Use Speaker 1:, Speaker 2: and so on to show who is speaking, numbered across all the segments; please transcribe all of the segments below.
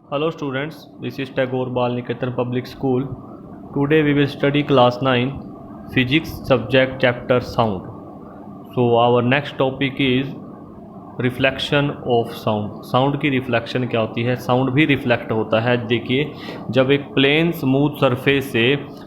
Speaker 1: Hello students, this is Tagore Bal Niketan Public School. Today we will study class 9 physics subject chapter sound. So our next topic is reflection of sound. Sound की reflection क्या होती है? Sound भी reflect होता है। देखिए, जब एक प्लेन स्मूथ सरफेस से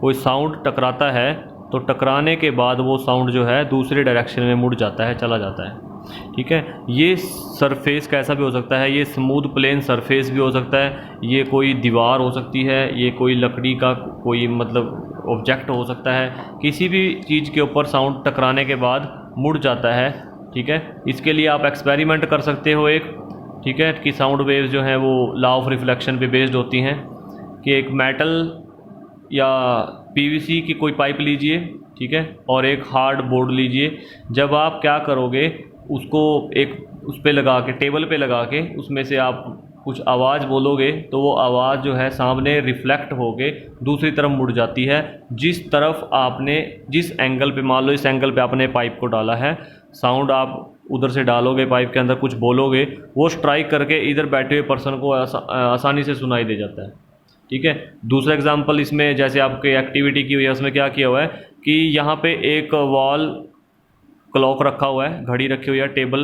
Speaker 1: कोई साउंड टकराता है तो टकराने के बाद वो साउंड जो है दूसरे डायरेक्शन में मुड़ जाता है, चला जाता है। ठीक है, ये सरफेस कैसा भी हो सकता है, ये स्मूथ प्लेन सरफेस भी हो सकता है, ये कोई दीवार हो सकती है, ये कोई लकड़ी का कोई मतलब ऑब्जेक्ट हो सकता है। किसी भी चीज़ के ऊपर साउंड टकराने के बाद मुड़ जाता है। ठीक है, इसके लिए आप एक्सपेरिमेंट कर सकते हो एक, ठीक है, कि साउंड वेव्स जो हैं वो लॉ ऑफ रिफ्लेक्शन पे बेस्ड होती हैं। कि एक मेटल या पीवीसी की कोई पाइप लीजिए, ठीक है, और एक हार्ड बोर्ड लीजिए। जब आप क्या करोगे, उसको एक उस पे लगा के, टेबल पे लगा के, उसमें से आप कुछ आवाज़ बोलोगे तो वो आवाज़ जो है सामने रिफ्लेक्ट होके दूसरी तरफ मुड़ जाती है। जिस तरफ आपने, जिस एंगल पे, मान लो इस एंगल पे आपने पाइप को डाला है, साउंड आप उधर से डालोगे, पाइप के अंदर कुछ बोलोगे, वो स्ट्राइक करके इधर बैठे हुए पर्सन को आसानी से सुनाई दे जाता है। ठीक है, दूसरा एग्जांपल इसमें, जैसे आपकी एक्टिविटी की हुई है, उसमें क्या किया हुआ है कि यहाँ पे एक वॉल क्लॉक रखा हुआ है, घड़ी रखी हुई है, टेबल,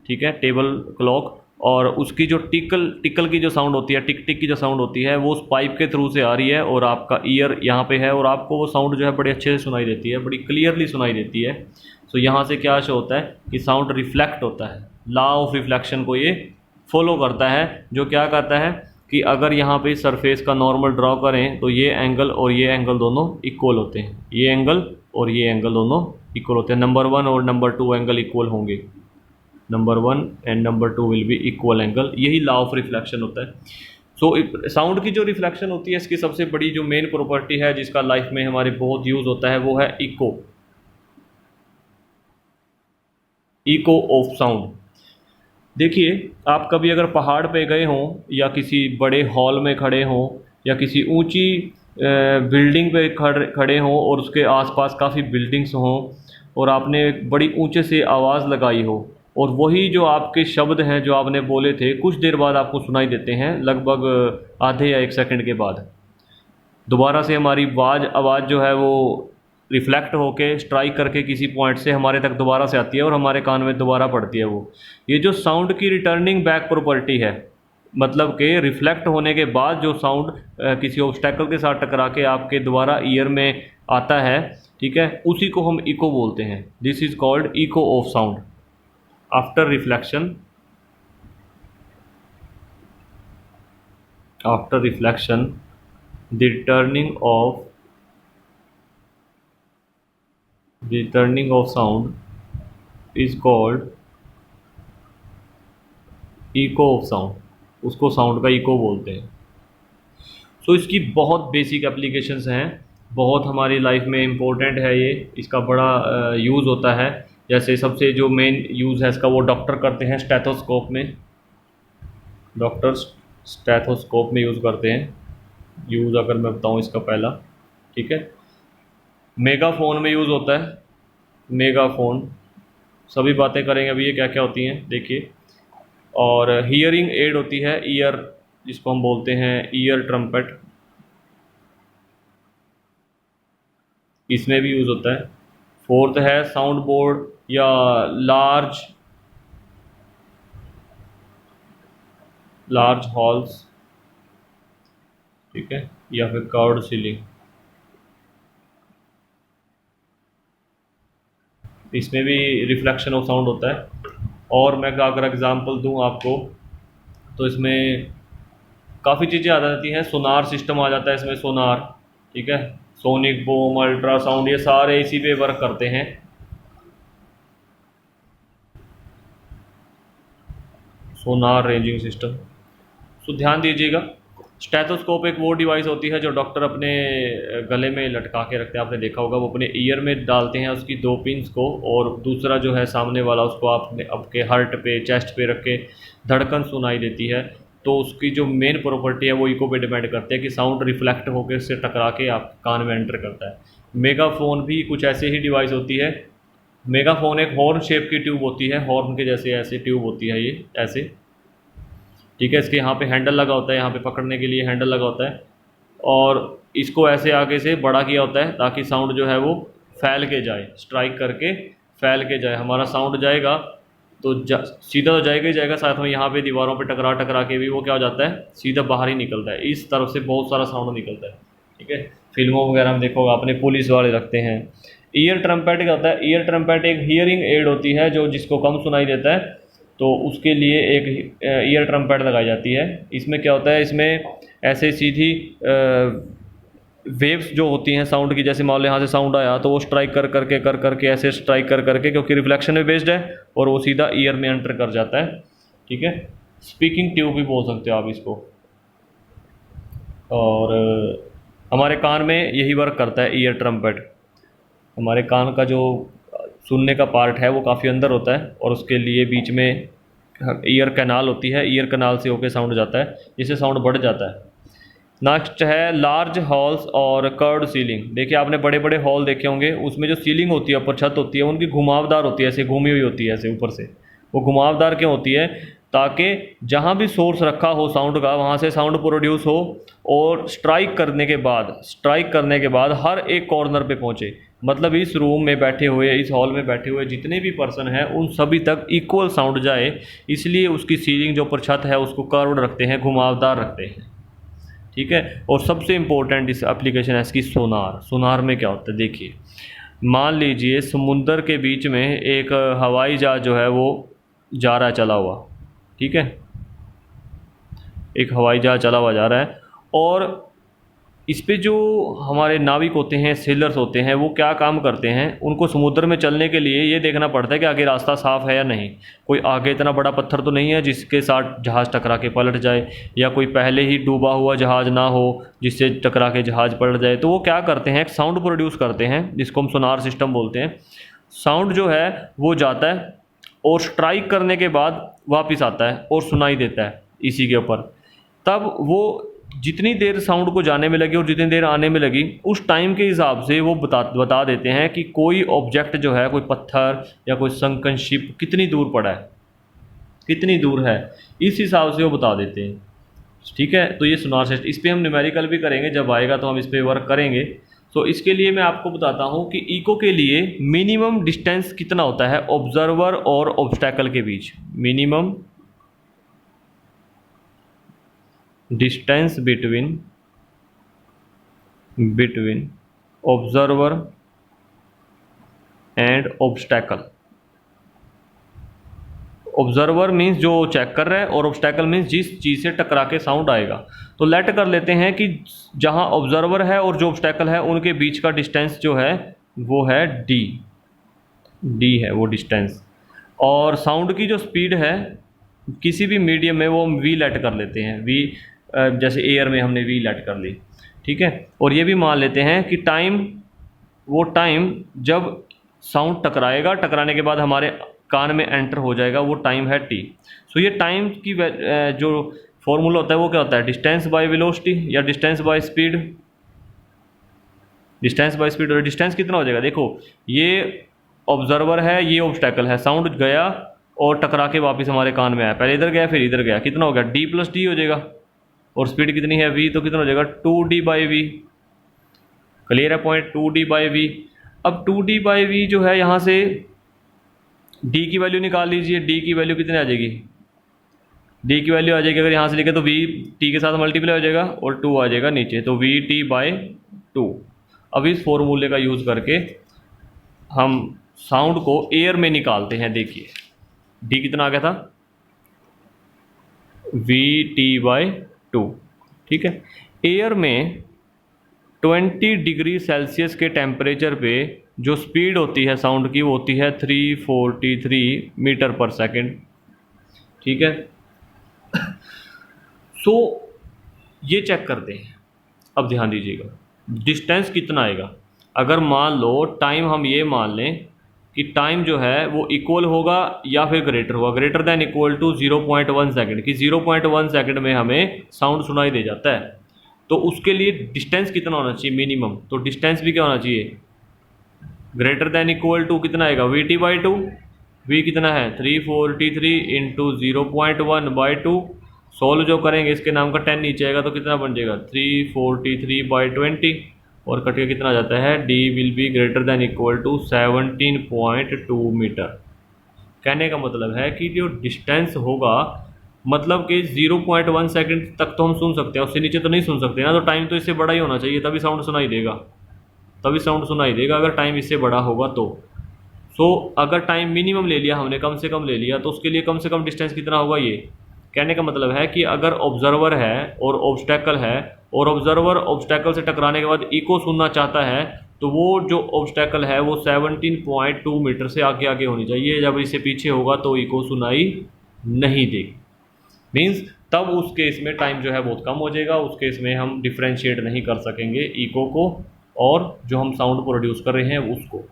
Speaker 1: ठीक है, टेबल क्लॉक, और उसकी जो टिकल की जो साउंड होती है, टिक टिक की जो साउंड होती है, वो उस पाइप के थ्रू से आ रही है और आपका ईयर यहाँ पे है और आपको वो साउंड जो है बड़े अच्छे से सुनाई देती है, बड़ी क्लियरली सुनाई देती है। सो यहाँ से क्या शो होता है कि साउंड रिफ्लेक्ट होता है। लॉ ऑफ रिफ्लेक्शन को ये फॉलो करता है, जो क्या कहता है कि अगर यहाँ पे सरफेस का नॉर्मल ड्रॉ करें तो ये एंगल और ये एंगल दोनों इक्वल होते हैं, ये एंगल और ये एंगल दोनों इक्वल होते हैं। नंबर 1 और नंबर 2 एंगल इक्वल होंगे, number 1 and number 2 will be equal angle. यही लॉ ऑफ रिफ्लेक्शन होता है। सो साउंड की जो रिफ्लेक्शन होती है, इसकी सबसे बड़ी जो मेन प्रॉपर्टी है, जिसका लाइफ में हमारे बहुत यूज़ होता है, वो है इको। Eco of sound. देखिए, आप कभी अगर पहाड़ पे गए हों या किसी बड़े हॉल में खड़े हों या किसी ऊंची बिल्डिंग पे खड़े हों और उसके आसपास काफ़ी बिल्डिंग्स हों और आपने बड़ी ऊंचे से आवाज़ लगाई हो और वही जो आपके शब्द हैं जो आपने बोले थे, कुछ देर बाद आपको सुनाई देते हैं, लगभग आधे या 1 सेकंड के बाद दोबारा से हमारी आवाज़ जो है वो रिफ्लेक्ट होके स्ट्राइक करके किसी पॉइंट से हमारे तक दोबारा से आती है और हमारे कान में दोबारा पड़ती है। वो ये जो साउंड की रिटर्निंग बैक प्रॉपर्टी है, मतलब कि रिफ्लेक्ट होने के बाद जो साउंड किसी ऑब्स्टेकल के साथ टकरा के आपके दोबारा ईयर में आता है, ठीक है, उसी को हम इको बोलते हैं। This is called eco of sound after reflection. After reflection the returning of sound is called echo of sound। उसको साउंड का इको बोलते हैं। सो इसकी बहुत बेसिक एप्लीकेशंस हैं, बहुत हमारी लाइफ में इम्पोर्टेंट है ये, इसका बड़ा यूज़ होता है। जैसे सबसे जो मेन यूज़ है इसका, वो डॉक्टर करते हैं स्टेथोस्कोप में, डॉक्टर स्टेथोस्कोप में यूज़ करते हैं। यूज़ अगर मैं बताऊँ इसका पहला, ठीक है, मेगाफोन में यूज़ होता है। मेगाफोन, सभी बातें करेंगे अभी ये क्या क्या होती हैं, देखिए। और हियरिंग एड होती है, ईयर, जिसको हम बोलते हैं ईयर ट्रम्पेट, इसमें भी यूज़ होता है। फोर्थ है साउंड बोर्ड या लार्ज हॉल्स, ठीक है, या फिर कर्व्ड सीलिंग, इसमें भी रिफ्लेक्शन ऑफ साउंड होता है। और मैं अगर एग्जांपल दूं आपको तो इसमें काफ़ी चीज़ें आ जाती हैं। सोनार सिस्टम आ जाता है इसमें, सोनार, ठीक है, सोनिक बूम, अल्ट्रासाउंड, ये सारे इसी पे वर्क करते हैं। सोनार रेंजिंग सिस्टम। सो ध्यान दीजिएगा, स्टेथोस्कोप एक वो डिवाइस होती है जो डॉक्टर अपने गले में लटका के रखते हैं, आपने देखा होगा, वो अपने ईयर में डालते हैं उसकी 2 पिन्स को, और दूसरा जो है सामने वाला, उसको आपने आपके हार्ट पे, चेस्ट पे रख के धड़कन सुनाई देती है। तो उसकी जो मेन प्रॉपर्टी है वो इको पे डिपेंड करती है कि साउंड रिफ्लेक्ट होकर इससे टकरा के आप कान में एंटर करता है। मेगाफोन भी कुछ ऐसे ही डिवाइस होती है। मेगाफोन एक हॉर्न शेप की ट्यूब होती है, हॉर्न के जैसे ऐसे ट्यूब होती है ये, ऐसे, ठीक है। इसके यहाँ पे हैंडल लगा होता है, यहाँ पे पकड़ने के लिए हैंडल लगा होता है, और इसको ऐसे आगे से बड़ा किया होता है ताकि साउंड जो है वो फैल के जाए, स्ट्राइक करके फैल के जाए। हमारा साउंड जाएगा तो सीधा तो जाएगा ही जाएगा, साथ में यहाँ पे दीवारों पे टकरा टकरा के भी वो क्या हो जाता है, सीधा बाहर ही निकलता है। इस तरफ से बहुत सारा साउंड निकलता है। ठीक है, फिल्मों वगैरह में देखोगे आपने पुलिस वाले रखते हैं। ईयर ट्रम्पेट क्या होता है? ईयर ट्रम्पेट एक हियरिंग एड होती है जो जिसको कम सुनाई देता है, तो उसके लिए एक ईयर ट्रम्पेट लगाई जाती है। इसमें क्या होता है, इसमें ऐसे सीधी वेव्स जो होती हैं साउंड की, जैसे मान लो यहाँ से साउंड आया तो वो स्ट्राइक कर करके ऐसे स्ट्राइक कर करके, क्योंकि रिफ्लेक्शन में बेस्ड है, और वो सीधा ईयर में एंटर कर जाता है। ठीक है, स्पीकिंग ट्यूब भी बोल सकते हो आप इसको। और हमारे कान में यही वर्क करता है ईयर ट्रम्पेट। हमारे कान का जो सुनने का पार्ट है वो काफ़ी अंदर होता है, और उसके लिए बीच में ईयर कैनाल होती है, ईयर कैनाल से होके साउंड जाता है, जिससे साउंड बढ़ जाता है। नेक्स्ट है लार्ज हॉल्स और कर्व्ड सीलिंग। देखिए आपने बड़े बड़े हॉल देखे होंगे, उसमें जो सीलिंग होती है, ऊपर छत होती है, उनकी घुमावदार होती है, ऐसे घूमी हुई होती है ऐसे ऊपर से। वो घुमावदार क्यों होती है? ताकि जहाँ भी सोर्स रखा हो साउंड का, वहाँ से साउंड प्रोड्यूस हो, और स्ट्राइक करने के बाद हर एक कॉर्नर पे पहुँचे। मतलब इस रूम में बैठे हुए, इस हॉल में बैठे हुए जितने भी पर्सन हैं उन सभी तक इक्वल साउंड जाए, इसलिए उसकी सीलिंग जो ऊपर छत है उसको कर्व्ड रखते हैं, घुमावदार रखते हैं। ठीक है, और सबसे इम्पोर्टेंट इस एप्लीकेशन है इसकी सोनार। सोनार में क्या होता है देखिए, मान लीजिए समुंदर के बीच में एक हवाई जहाज जो है वो जा रहा है चला हुआ। ठीक है, एक हवाई जहाज चला हुआ जा रहा है, और इस पे जो हमारे नाविक होते हैं, सेलर्स होते हैं, वो क्या काम करते हैं, उनको समुद्र में चलने के लिए ये देखना पड़ता है कि आगे रास्ता साफ़ है या नहीं, कोई आगे इतना बड़ा पत्थर तो नहीं है जिसके साथ जहाज़ टकरा के पलट जाए, या कोई पहले ही डूबा हुआ जहाज़ ना हो जिससे टकरा के जहाज़ पलट जाए। तो वो क्या करते हैं, एक साउंड प्रोड्यूस करते हैं जिसको हम सोनार सिस्टम बोलते हैं। साउंड जो है वो जाता है और स्ट्राइक करने के बाद वापस आता है और सुनाई देता है इसी के ऊपर। तब वो जितनी देर साउंड को जाने में लगी और जितनी देर आने में लगी, उस टाइम के हिसाब से वो बता देते हैं कि कोई ऑब्जेक्ट जो है, कोई पत्थर या कोई संकन शिप कितनी दूर पड़ा है, कितनी दूर है, इस हिसाब से वो बता देते हैं। ठीक है, तो ये सोनार सिस्टम, इस पर हम न्यूमेरिकल भी करेंगे, जब आएगा तो हम इस पर वर्क करेंगे। तो इसके लिए मैं आपको बताता हूँ कि इको के लिए मिनिमम डिस्टेंस कितना होता है ऑब्जर्वर और ऑब्स्टैकल के बीच। Minimum distance between observer and obstacle. Observer means जो चेक कर रहा है, और ऑब्स्टैकल मीन्स जिस चीज़ से टकरा के साउंड आएगा। तो लेट कर लेते हैं कि जहां ऑब्जर्वर है और जो ऑब्स्टैकल है उनके बीच का डिस्टेंस जो है वो है डी है वो डिस्टेंस। और साउंड की जो स्पीड है किसी भी मीडियम में वो हम वी लेट कर लेते हैं। वी जैसे एयर में हमने वी लेट कर ली। ठीक है, और ये भी मान लेते हैं कि वो टाइम जब साउंड टकराएगा, टकराने के बाद हमारे कान में एंटर हो जाएगा, वो टाइम है टी। सो ये टाइम की जो फॉर्मूला होता है वो क्या होता है, डिस्टेंस बाय वेलोसिटी या distance by speed. Distance by speed, और डिस्टेंस कितना हो जाएगा, देखो ये ऑब्जर्वर है, ये ऑब्स्टैकल है, साउंड गया और टकरा के वापस हमारे कान में आया, पहले इधर गया फिर इधर गया, कितना हो गया, डी प्लस डी हो जाएगा। और स्पीड कितनी है, वी, तो कितना हो जाएगा 2D/v। क्लियर है पॉइंट, 2D/v। अब 2D/v जो है, यहाँ से d की वैल्यू निकाल लीजिए। d की वैल्यू कितनी आ जाएगी, d की वैल्यू आ जाएगी, अगर यहाँ से लिखे तो v t के साथ मल्टीप्लाई हो जाएगा और 2 आ जाएगा नीचे, तो vt/2। अब इस फॉर्मूले का यूज़ करके हम साउंड को एयर में निकालते हैं। देखिए d कितना आ गया था, vt/2। ठीक है, एयर में 20 डिग्री सेल्सियस के टेम्परेचर पे जो स्पीड होती है साउंड की वो होती है 343 मीटर पर सेकेंड। ठीक है, सो ये चेक करते हैं। अब ध्यान दीजिएगा, डिस्टेंस कितना आएगा। अगर मान लो टाइम हम ये मान लें कि टाइम जो है वो इक्वल होगा या फिर ग्रेटर होगा, greater than equal to 0.1 second, कि 0.1 सेकेंड में हमें साउंड सुनाई दे जाता है, तो उसके लिए डिस्टेंस कितना होना चाहिए मिनिमम। तो डिस्टेंस भी क्या होना चाहिए, ग्रेटर दैन इक्वल टू कितना आएगा, vt/2। v कितना है 343 इंटू 0.1/2, सोल्व जो करेंगे इसके नाम का 10 नीचे आएगा तो कितना बन जाएगा 343/20 और कट के कितना आ जाता है d will be greater than equal to 17.2 metre. कहने का मतलब है कि जो डिस्टेंस होगा मतलब कि 0.1 सेकंड तक तो हम सुन सकते हैं, उससे नीचे तो नहीं सुन सकते ना, तो टाइम तो इससे बड़ा ही होना चाहिए तभी साउंड सुनाई देगा, तभी साउंड सुनाई देगा अगर टाइम इससे बड़ा होगा तो। अगर टाइम मिनिमम ले लिया हमने, कम से कम ले लिया, तो उसके लिए कम से कम डिस्टेंस कितना होगा ये। कहने का मतलब है कि अगर ऑब्जर्वर है और ऑब्स्टेकल है और ऑब्जर्वर ऑब्स्टेकल से टकराने के बाद इको सुनना चाहता है तो वो जो ऑब्स्टेकल है वो 17.2 मीटर से आगे आगे होनी चाहिए, जब इससे पीछे होगा तो इको सुनाई नहीं देगी। मीन्स तब उस केस में टाइम जो है बहुत कम हो जाएगा, उस केस में हम डिफ्रेंशिएट नहीं कर सकेंगे इको को और जो हम साउंड प्रोड्यूस कर रहे हैं उसको,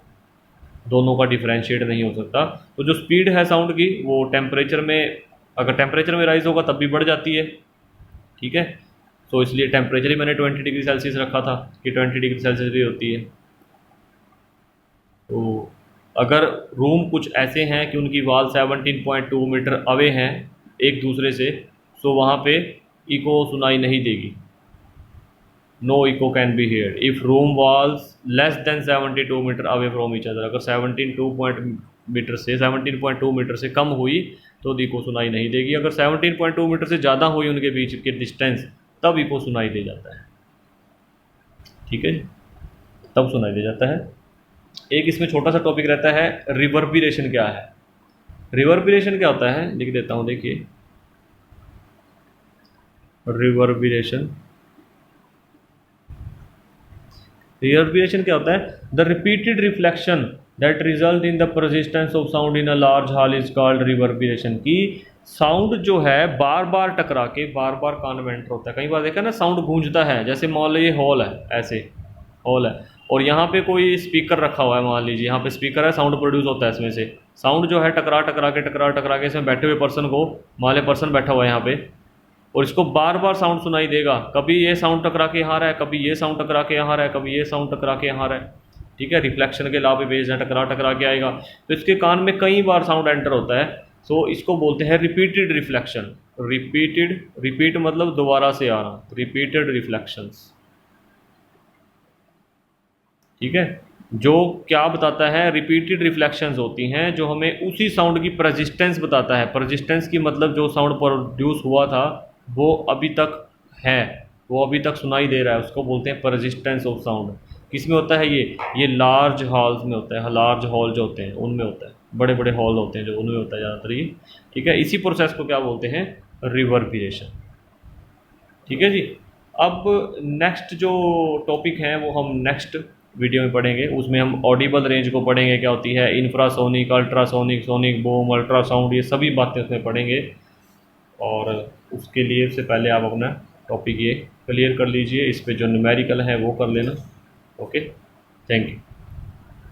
Speaker 1: दोनों का डिफ्रेंशिएट नहीं हो सकता। तो जो स्पीड है साउंड की वो टेम्परेचर में, अगर टेम्परेचर में राइज होगा तब भी बढ़ जाती है, ठीक है। तो इसलिए टेम्परेचर ही मैंने 20 डिग्री सेल्सियस रखा था कि 20 डिग्री सेल्सियस भी होती है। तो अगर रूम कुछ ऐसे हैं कि उनकी वाल 17.2 मीटर अवे हैं एक दूसरे से, तो वहाँ पे इको सुनाई नहीं देगी, no echo can be heard if room walls less than 72 metre away from each other. अगर 17.2 मीटर से कम हुई तो इको सुनाई नहीं देगी, अगर 17.2 मीटर से ज़्यादा हुई उनके बीच के डिस्टेंस तब इको सुनाई दे जाता है, ठीक है, तब सुनाई दे जाता है। एक इसमें छोटा सा टॉपिक रहता है रिवर्बिरेशन क्या है। रिवर्बिरेशन क्या होता है लिख देता हूँ, देखिए रिवर्बिरेशन, रिवर्बिरेशन क्या होता है, the repeated reflection that result in the persistence of sound in a large hall is called reverberation. की साउंड जो है बार बार टकरा के बार बार कान में एंटर होता है। कई बार देखा ना साउंड गूंजता है, जैसे मान लो ये हॉल है, ऐसे हॉल है और यहाँ पे कोई स्पीकर रखा हुआ है, मान लीजिए यहाँ पे स्पीकर है, साउंड प्रोड्यूस होता है इसमें से। साउंड जो है टकरा टकरा के इसमें बैठे हुए पर्सन को, मान लो पर्सन बैठा हुआ है यहाँ पे और इसको बार बार साउंड सुनाई देगा, कभी ये साउंड टकरा के यहाँ रहा है, कभी ये साउंड टकरा के यहाँ रहा है, कभी ये साउंड टकरा के यहाँ रहा है, ठीक है। रिफ्लेक्शन के लॉ पे बेस्ड है, टकरा टकरा के आएगा तो इसके कान में कई बार साउंड एंटर होता है। सो इसको बोलते हैं रिपीटेड रिफ्लेक्शन। रिपीट मतलब दोबारा से आना, रिपीटेड रिफ्लेक्शंस, ठीक है। जो क्या बताता है, रिपीटेड रिफ्लेक्शंस होती हैं जो हमें उसी साउंड की परसिस्टेंस बताता है। परसिस्टेंस की मतलब जो साउंड प्रोड्यूस हुआ था वो अभी तक है, वो अभी तक सुनाई दे रहा है, उसको बोलते हैं परसिस्टेंस ऑफ साउंड। किस में होता है ये लार्ज हॉल्स में होता है, लार्ज हॉल जो होते हैं उनमें होता है, बड़े बड़े हॉल होते हैं जो उनमें होता है ज़्यादातर ये, ठीक है। इसी प्रोसेस को क्या बोलते हैं, रिवर्बिरेशन, ठीक है जी। अब नेक्स्ट जो टॉपिक है वो हम नेक्स्ट वीडियो में पढ़ेंगे, उसमें हम ऑडिबल रेंज को पढ़ेंगे, क्या होती है infrasonic, ultrasonic, sonic boom, ultrasound, ये सभी बातें उसमें पढ़ेंगे। और उसके लिए से पहले आप अपना टॉपिक ये क्लियर कर लीजिए, इस पे जो न्यूमेरिकल है वो कर लेना। Okay, thank you.